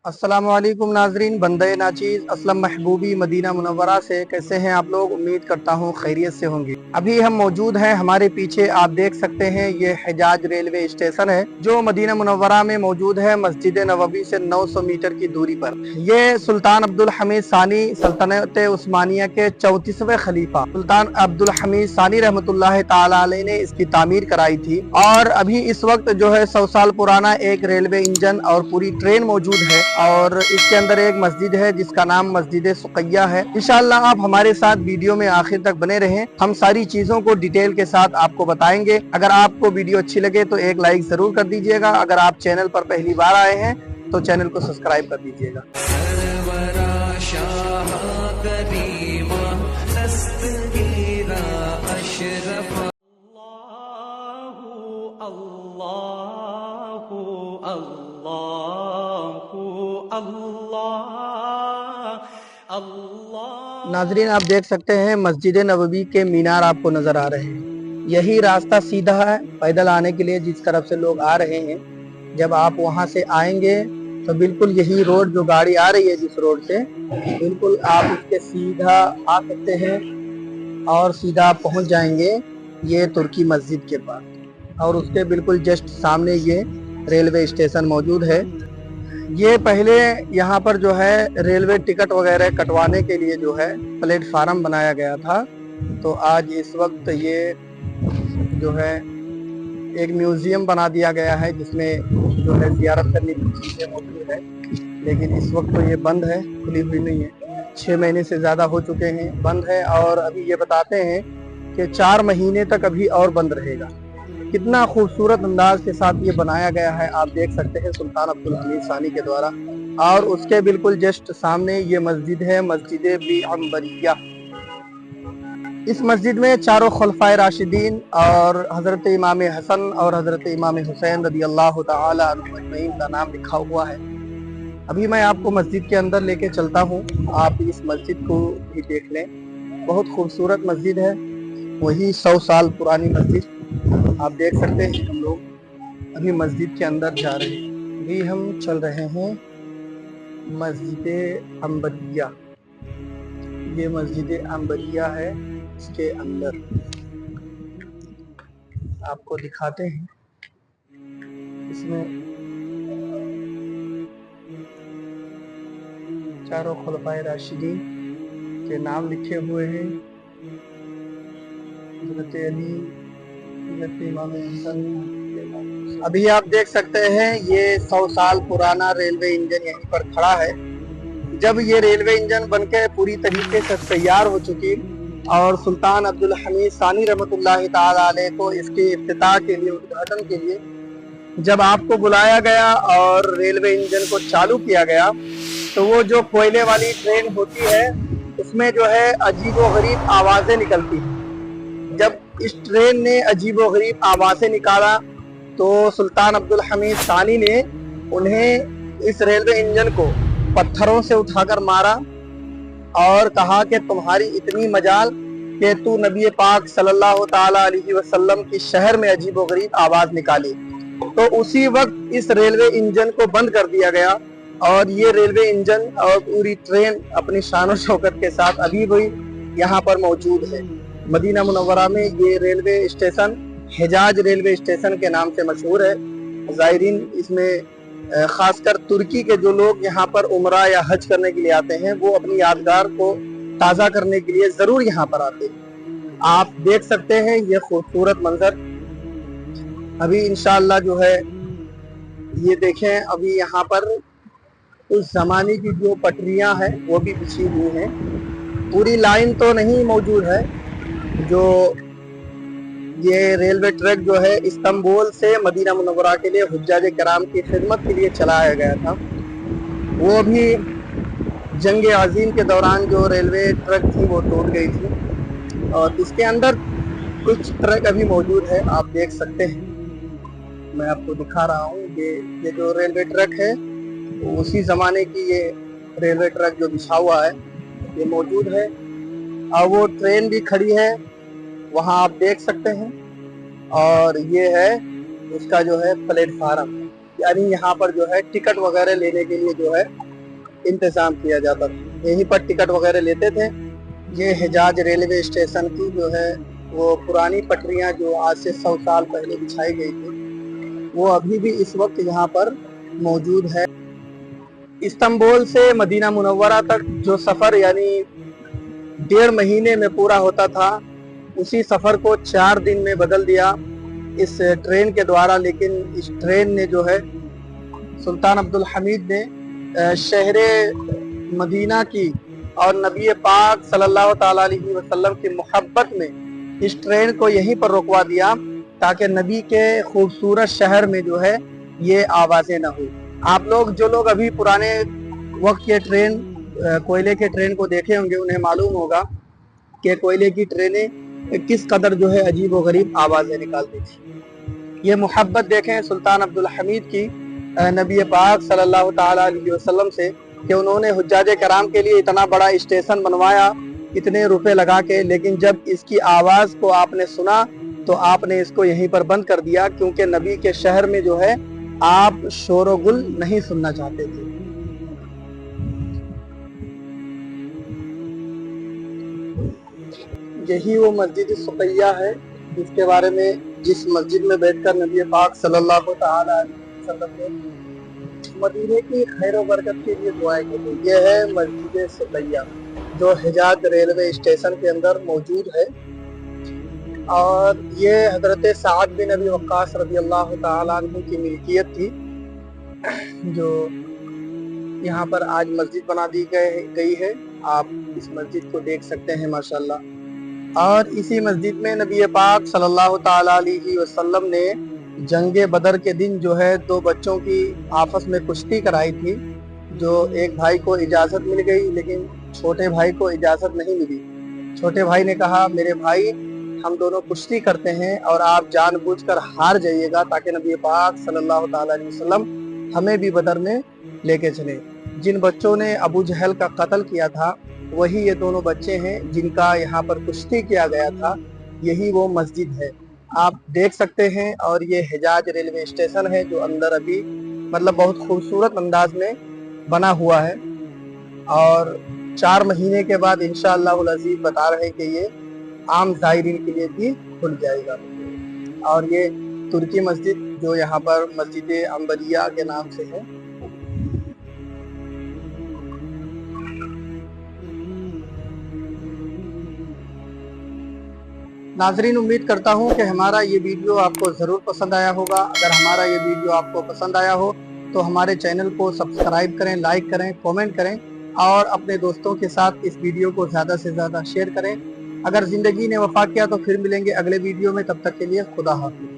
अस्सलाम वालेकुम नाजरीन, बंदे नाचीज़ असलम महबूबी मदीना मुनव्वरा से कैसे हैं आप लोग। उम्मीद करता हूँ खैरियत से होंगे। अभी हम मौजूद हैं, हमारे पीछे आप देख सकते हैं ये हिजाज रेलवे स्टेशन है जो मदीना मुनव्वरा में मौजूद है, मस्जिद नबवी से 900 मीटर की दूरी पर। ये सुल्तान अब्दुल हमीद सानी सल्तनत उस्मानिया के 34वें खलीफा सुल्तान अब्दुल हमीद सानी रहमतुल्लाह ताला अलैह ने इसकी तामीर कराई थी। और अभी इस वक्त जो है 100 साल पुराना एक रेलवे इंजन और पूरी ट्रेन मौजूद है और इसके अंदर एक मस्जिद है जिसका नाम मस्जिद सुकैया है। इंशाअल्लाह आप हमारे साथ वीडियो में आखिर तक बने रहें, हम सारी चीजों को डिटेल के साथ आपको बताएंगे। अगर आपको वीडियो अच्छी लगे तो एक लाइक जरूर कर दीजिएगा। अगर आप चैनल पर पहली बार आए हैं तो चैनल को सब्सक्राइब कर दीजिएगा। नाजरीन आप देख सकते हैं मस्जिद नबवी के मीनार आपको नजर आ रहे हैं। यही रास्ता सीधा है पैदल आने के लिए जिस तरफ से लोग आ रहे हैं। जब आप वहां से आएंगे तो बिल्कुल यही रोड जो गाड़ी आ रही है जिस रोड से बिल्कुल आप उसके सीधा आ सकते हैं और सीधा पहुंच जाएंगे ये तुर्की मस्जिद के पास। और उसके बिल्कुल जस्ट सामने ये रेलवे स्टेशन मौजूद है। ये पहले यहाँ पर जो है रेलवे टिकट वगैरह कटवाने के लिए जो है प्लेटफार्म बनाया गया था। तो आज इस वक्त ये जो है एक म्यूजियम बना दिया गया है जिसमें जो है ज़ियारत करने की चीज़ें मौजूद है। लेकिन इस वक्त तो ये बंद है, खुली हुई नहीं है। 6 महीने से ज़्यादा हो चुके हैं बंद है और अभी ये बताते हैं कि 4 महीने तक अभी और बंद रहेगा। कितना खूबसूरत अंदाज के साथ ये बनाया गया है, आप देख सकते हैं सुल्तान अब्दुल हमीद सानी के द्वारा। और उसके बिल्कुल जस्ट सामने ये मस्जिद है, मस्जिद बिअम्बरिया। इस मस्जिद में चारों खुलफाए राशिदीन और हजरत इमाम हसन और हजरत इमाम हुसैन रदी अल्लाह तआला अन्हुम अजमईन का नाम लिखा हुआ है। अभी मैं आपको मस्जिद के अंदर लेके चलता हूँ, आप इस मस्जिद को भी देख लें। बहुत खूबसूरत मस्जिद है, वही 100 साल पुरानी मस्जिद आप देख सकते हैं। हम लोग अभी मस्जिद के अंदर जा रहे हैं। अभी हम चल रहे हैं मस्जिद अंबरिया। ये मस्जिद अंबरिया है, इसके अंदर आपको दिखाते हैं। इसमें चारों खुलफाए राशिदीन के नाम लिखे हुए हैं। हज़रत अली, अभी आप देख सकते हैं ये 100 साल पुराना रेलवे इंजन यहीं पर खड़ा है। जब ये रेलवे इंजन बनके पूरी तरीके से तैयार हो चुकी और सुल्तान अब्दुल हमीद सानी रहमतुल्लाह ताला अलैह को इसके इफ्तिताह के लिए, उद्घाटन के लिए जब आपको बुलाया गया और रेलवे इंजन को चालू किया गया तो वो जो कोयले वाली ट्रेन होती है उसमें जो है अजीबोगरीब आवाजें निकलती हैं। जब इस ट्रेन ने अजीबोगरीब आवाजें निकाला तो सुल्तान अब्दुल हमीद सानी ने उन्हें इस रेलवे इंजन को पत्थरों से उठाकर मारा और कहा कि तुम्हारी इतनी मजाल कि तू नबी पाक सल्लल्लाहु ताला अलैहि वसल्लम की शहर में अजीबोगरीब आवाज निकाली। तो उसी वक्त इस रेलवे इंजन को बंद कर दिया गया और ये रेलवे इंजन और पूरी ट्रेन अपनी शान शौकत के साथ अभी भी यहाँ पर मौजूद है। मदीना मुनव्वरा में ये रेलवे स्टेशन हिजाज रेलवे स्टेशन के नाम से मशहूर है। ज़ायरीन इसमें खासकर तुर्की के जो लोग यहाँ पर उम्रा या हज करने के लिए आते हैं वो अपनी यादगार को ताज़ा करने के लिए ज़रूर यहाँ पर आते हैं। आप देख सकते हैं ये खूबसूरत मंजर। अभी इंशाअल्लाह जो है ये देखें, अभी यहाँ पर उस जमाने की जो पटरियाँ हैं वो भी बिछी हुई हैं। पूरी लाइन तो नहीं मौजूद है। जो ये रेलवे ट्रैक जो है इस्तांबुल से मदीना मुनव्वरा के लिए हुज्जाज कराम की खिदमत के लिए चलाया गया था। वो भी जंग अजीम के दौरान जो रेलवे ट्रैक थी वो टूट गई थी और इसके अंदर कुछ ट्रक अभी मौजूद है, आप देख सकते हैं। मैं आपको दिखा रहा हूँ ये जो रेलवे ट्रैक है उसी ज़माने की ये रेलवे ट्रैक जो बिछा हुआ है ये मौजूद है। और वो ट्रेन भी खड़ी है वहाँ आप देख सकते हैं। और ये है उसका जो है प्लेटफार्म, यानी यहाँ पर जो है टिकट वगैरह लेने के लिए जो है इंतजाम किया जाता था, यहीं पर टिकट वगैरह लेते थे। ये हिजाज रेलवे स्टेशन की जो है वो पुरानी पटरियां जो आज से 100 साल पहले बिछाई गई थी, वो अभी भी इस वक्त यहाँ पर मौजूद है। इस्तांबुल से मदीना मुनव्वरा तक जो सफ़र यानी 1.5 महीने में पूरा होता था, उसी सफ़र को 4 दिन में बदल दिया इस ट्रेन के द्वारा। लेकिन इस ट्रेन ने जो है सुल्तान अब्दुल हमीद ने शहर मदीना की और नबी पाक सल्लल्लाहु ताला अलैहि वसल्लम की मोहब्बत में इस ट्रेन को यहीं पर रुकवा दिया, ताकि नबी के खूबसूरत शहर में जो है ये आवाज़ें ना हो। आप लोग जो लोग अभी पुराने वक्त के ट्रेन कोयले के ट्रेन को देखे होंगे, उन्हें मालूम होगा कि कोयले की ट्रेनें किस कदर जो है अजीब व गरीब आवाज़ें निकालती थी। ये मोहब्बत देखें सुल्तान अब्दुल हमीद की नबी पाक सल्लल्लाहु ताला अलैहि वसल्लम से, कि उन्होंने हुज्जाजे कराम के लिए इतना बड़ा स्टेशन बनवाया इतने रुपए लगा के, लेकिन जब इसकी आवाज़ को आपने सुना तो आपने इसको यहीं पर बंद कर दिया, क्योंकि नबी के शहर में जो है आप शोर गुल नहीं सुनना चाहते थे। यही वो मस्जिद सुकैया है जिसके बारे में, जिस मस्जिद में बैठकर नबी पाक सल्लल्लाहु ताला अलैहि वसल्लम ने मदीने की खैर व बरकत के लिए दुआएं की थी। यह है मस्जिद सुकैया जो हिजाज रेलवे स्टेशन के अंदर मौजूद है, और ये हजरत साद बिन अबी वक्कास रज़ी अल्लाह ताला अन्हु की मिल्कियत थी, जो यहाँ पर आज मस्जिद बना दी गई है। आप इस मस्जिद को देख सकते हैं माशाल्लाह। और इसी मस्जिद में नबी पाक सल्लल्लाहु ताला अलैहि वसल्लम ने जंगे बदर के दिन जो है 2 बच्चों की आपस में कुश्ती कराई थी, जो एक भाई को इजाज़त मिल गई लेकिन छोटे भाई को इजाज़त नहीं मिली। छोटे भाई ने कहा, मेरे भाई हम दोनों कुश्ती करते हैं और आप जानबूझकर हार जाइएगा, ताकि नबी पाक सल्लल्लाहु ताला अलैहि वसल्लम हमें भी बदर में लेके चले। जिन बच्चों ने अबू जहल का कत्ल किया था, वही ये दोनों बच्चे हैं जिनका यहाँ पर कुश्ती किया गया था। यही वो मस्जिद है, आप देख सकते हैं। और ये हिजाज रेलवे स्टेशन है जो अंदर अभी मतलब बहुत खूबसूरत अंदाज में बना हुआ है, और 4 महीने के बाद इंशाअल्लाह अज़ीज़ बता रहे हैं कि ये आम ज़ायरीन के लिए भी खुल जाएगा। और ये तुर्की मस्जिद जो यहाँ पर मस्जिद अंबरिया के नाम से है। नाजरीन, उम्मीद करता हूँ कि हमारा ये वीडियो आपको ज़रूर पसंद आया होगा। अगर हमारा ये वीडियो आपको पसंद आया हो तो हमारे चैनल को सब्सक्राइब करें, लाइक करें, कमेंट करें, और अपने दोस्तों के साथ इस वीडियो को ज़्यादा से ज़्यादा शेयर करें। अगर ज़िंदगी ने वफा किया तो फिर मिलेंगे अगले वीडियो में, तब तक के लिए खुदा हाफिज़।